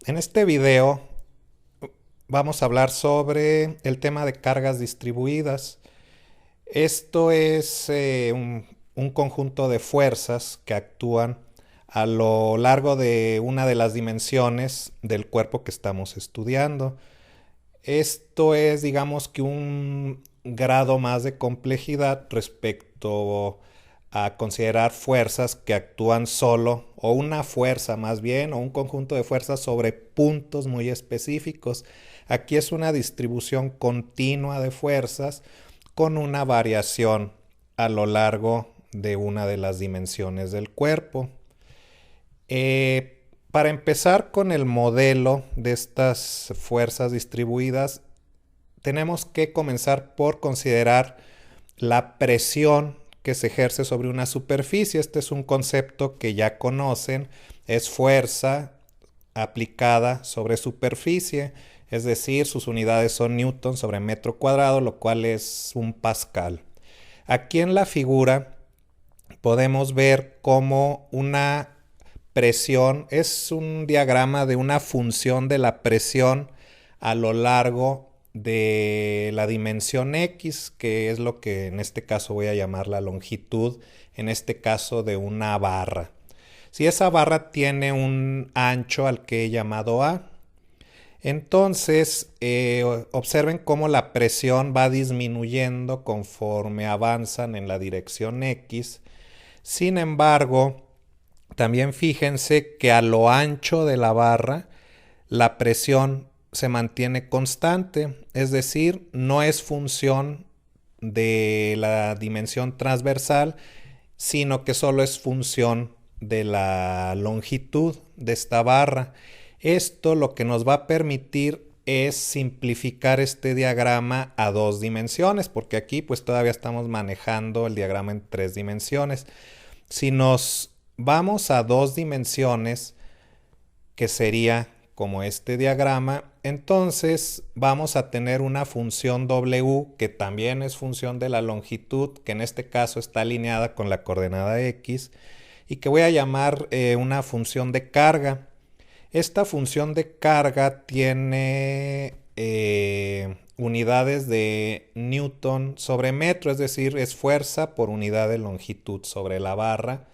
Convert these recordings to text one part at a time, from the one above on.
En este video vamos a hablar sobre el tema de cargas distribuidas. Esto es un conjunto de fuerzas que actúan a lo largo de una de las dimensiones del cuerpo que estamos estudiando. Esto es, digamos que un grado más de complejidad respecto a considerar fuerzas que actúan solo, o una fuerza más bien, o un conjunto de fuerzas sobre puntos muy específicos. Aquí es una distribución continua de fuerzas con una variación a lo largo de una de las dimensiones del cuerpo. Para empezar con el modelo de estas fuerzas distribuidas, tenemos que comenzar por considerar la presión que se ejerce sobre una superficie. Este es un concepto que ya conocen, es fuerza aplicada sobre superficie, es decir, sus unidades son newton sobre metro cuadrado, lo cual es un pascal. Aquí en la figura podemos ver cómo una presión es un diagrama de una función de la presión a lo largo de la dimensión X, que es lo que en este caso voy a llamar la longitud, en este caso de una barra. Si esa barra tiene un ancho al que he llamado A, entonces observen cómo la presión va disminuyendo conforme avanzan en la dirección X. Sin embargo, también fíjense que a lo ancho de la barra la presión se mantiene constante, es decir, no es función de la dimensión transversal, sino que solo es función de la longitud de esta barra. Esto lo que nos va a permitir es simplificar este diagrama a dos dimensiones, porque aquí pues todavía estamos manejando el diagrama en tres dimensiones. Si nos vamos a dos dimensiones, que sería como este diagrama, entonces vamos a tener una función W que también es función de la longitud, que en este caso está alineada con la coordenada X, y que voy a llamar una función de carga. Esta función de carga tiene unidades de newton sobre metro, es decir, es fuerza por unidad de longitud sobre la barra.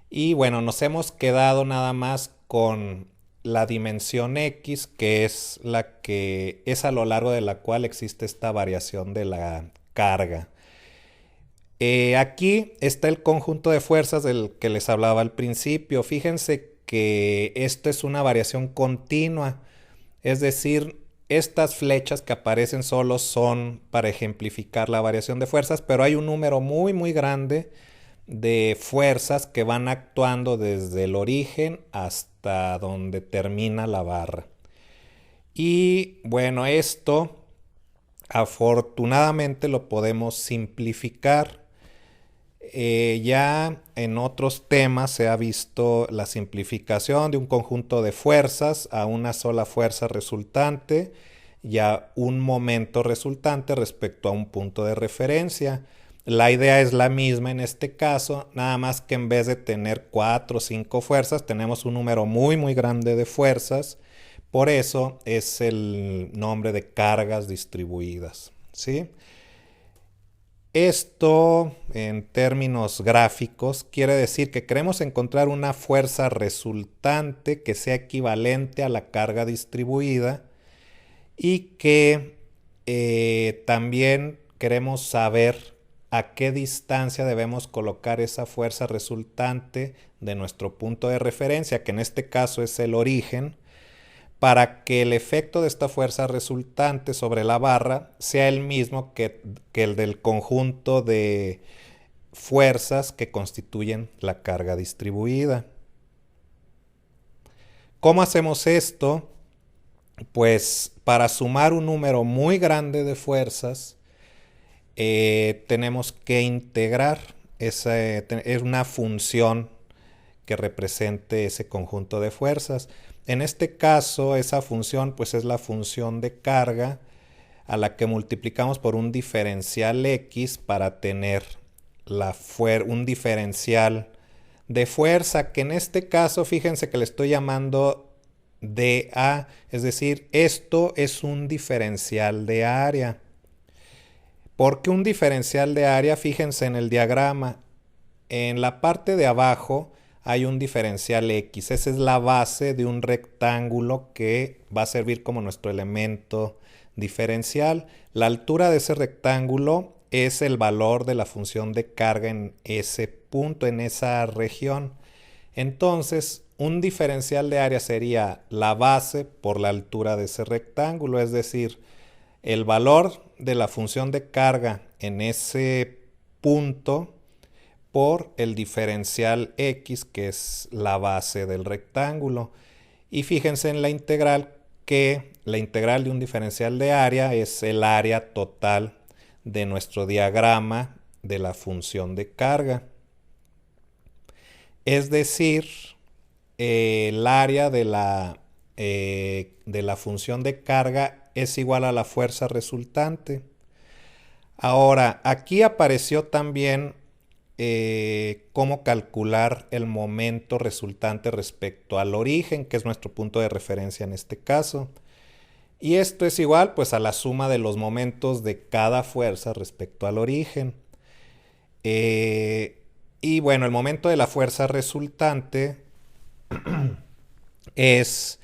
Y bueno, nos hemos quedado nada más con la dimensión X, que es la que es a lo largo de la cual existe esta variación de la carga. Aquí está el conjunto de fuerzas del que les hablaba al principio. Fíjense que esto es una variación continua, es decir, estas flechas que aparecen solo son para ejemplificar la variación de fuerzas, pero hay un número muy grande de fuerzas que van actuando desde el origen hasta donde termina la barra. Y bueno, esto afortunadamente lo podemos simplificar. Ya en otros temas se ha visto la simplificación de un conjunto de fuerzas a una sola fuerza resultante y a un momento resultante respecto a un punto de referencia. La idea es la misma en este caso, nada más que en vez de tener 4 o 5 fuerzas, tenemos un número muy grande de fuerzas. Por eso es el nombre de cargas distribuidas, ¿sí? Esto, en términos gráficos, quiere decir que queremos encontrar una fuerza resultante que sea equivalente a la carga distribuida y que también queremos saber a qué distancia debemos colocar esa fuerza resultante de nuestro punto de referencia, que en este caso es el origen, para que el efecto de esta fuerza resultante sobre la barra sea el mismo que el del conjunto de fuerzas que constituyen la carga distribuida. ¿Cómo hacemos esto? Pues para sumar un número muy grande de fuerzas, tenemos que integrar es una función que represente ese conjunto de fuerzas. En este caso, esa función pues es la función de carga a la que multiplicamos por un diferencial X para tener un diferencial de fuerza, que en este caso fíjense que le estoy llamando dA, es decir, esto es un diferencial de área. ¿Por qué un diferencial de área? Fíjense en el diagrama. En la parte de abajo hay un diferencial X. Esa es la base de un rectángulo que va a servir como nuestro elemento diferencial. La altura de ese rectángulo es el valor de la función de carga en ese punto, en esa región. Entonces, un diferencial de área sería la base por la altura de ese rectángulo, es decir, el valor de la función de carga en ese punto por el diferencial X, que es la base del rectángulo. Y fíjense en la integral, que la integral de un diferencial de área es el área total de nuestro diagrama de la función de carga. Es decir, el área de la función de carga es igual a la fuerza resultante. Ahora, aquí apareció también cómo calcular el momento resultante respecto al origen, que es nuestro punto de referencia en este caso. Y esto es igual pues a la suma de los momentos de cada fuerza respecto al origen. Y bueno, el momento de la fuerza resultante es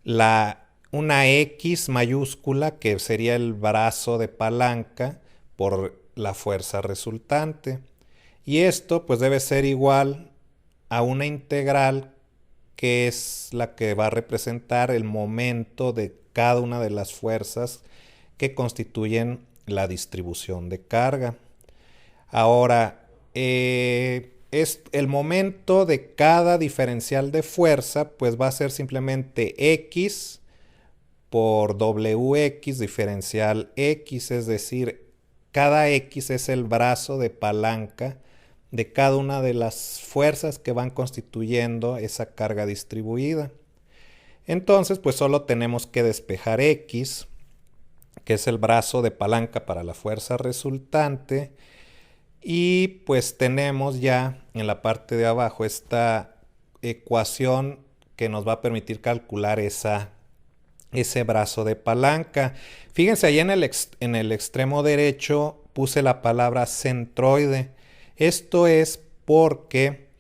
una X mayúscula, que sería el brazo de palanca por la fuerza resultante. Y esto pues debe ser igual a una integral que es la que va a representar el momento de cada una de las fuerzas que constituyen la distribución de carga. Ahora, el momento de cada diferencial de fuerza pues va a ser simplemente X por WX diferencial X, es decir, cada X es el brazo de palanca de cada una de las fuerzas que van constituyendo esa carga distribuida. Entonces, pues solo tenemos que despejar X, que es el brazo de palanca para la fuerza resultante, y pues tenemos ya en la parte de abajo esta ecuación que nos va a permitir calcular ese brazo de palanca. Fíjense, ahí en el extremo derecho puse la palabra centroide. Esto es porque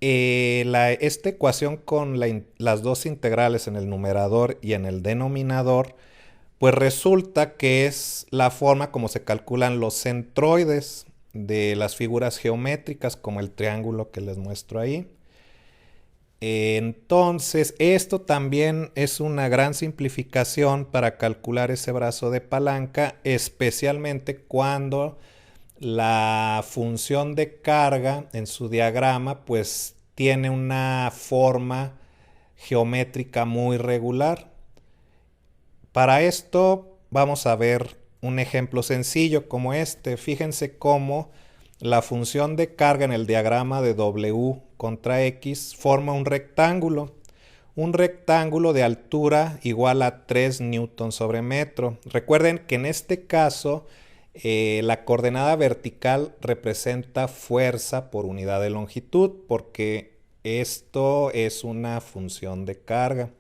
esta ecuación con las dos integrales en el numerador y en el denominador, pues resulta que es la forma como se calculan los centroides de las figuras geométricas, como el triángulo que les muestro ahí. Entonces, esto también es una gran simplificación para calcular ese brazo de palanca, especialmente cuando la función de carga en su diagrama pues tiene una forma geométrica muy regular. Para esto vamos a ver un ejemplo sencillo como este. Fíjense cómo la función de carga en el diagrama de W contra X forma un rectángulo de altura igual a 3 newtons sobre metro. Recuerden que en este caso la coordenada vertical representa fuerza por unidad de longitud, porque esto es una función de carga.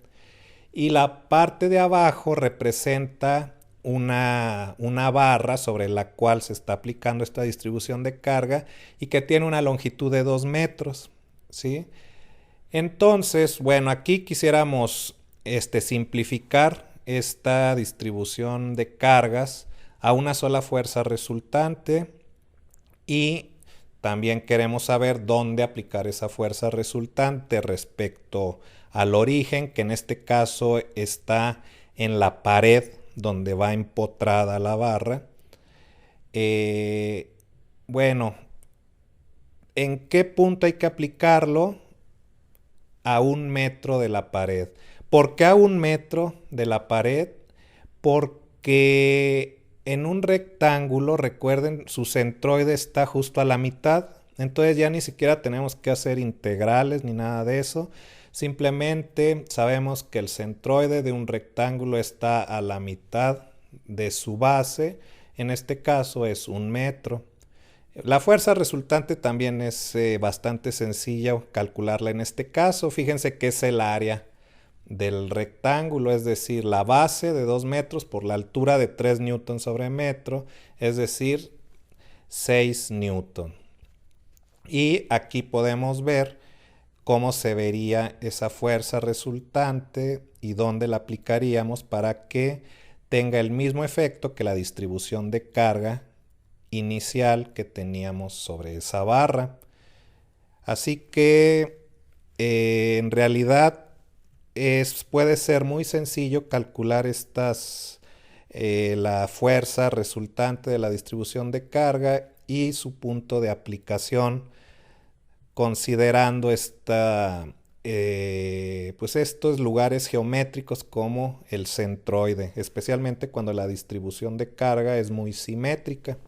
Y la parte de abajo representa una barra sobre la cual se está aplicando esta distribución de carga y que tiene una longitud de 2 metros, ¿sí? Entonces, bueno, aquí quisiéramos simplificar esta distribución de cargas a una sola fuerza resultante, y también queremos saber dónde aplicar esa fuerza resultante respecto al origen, que en este caso está en la pared donde va empotrada la barra. Bueno, ¿en qué punto hay que aplicarlo? A 1 metro de la pared. ¿Por qué a 1 metro de la pared? Porque en un rectángulo, recuerden, su centroide está justo a la mitad. Entonces ya ni siquiera tenemos que hacer integrales ni nada de eso. Simplemente sabemos que el centroide de un rectángulo está a la mitad de su base. En este caso es 1 metro. La fuerza resultante también es bastante sencilla calcularla en este caso. Fíjense que es el área del rectángulo, es decir, la base de 2 metros por la altura de 3 newtons sobre metro, es decir, 6 newton. Y aquí podemos ver cómo se vería esa fuerza resultante y dónde la aplicaríamos para que tenga el mismo efecto que la distribución de carga inicial que teníamos sobre esa barra. Así que en realidad puede ser muy sencillo calcular la fuerza resultante de la distribución de carga y su punto de aplicación, considerando pues estos lugares geométricos como el centroide, especialmente cuando la distribución de carga es muy simétrica.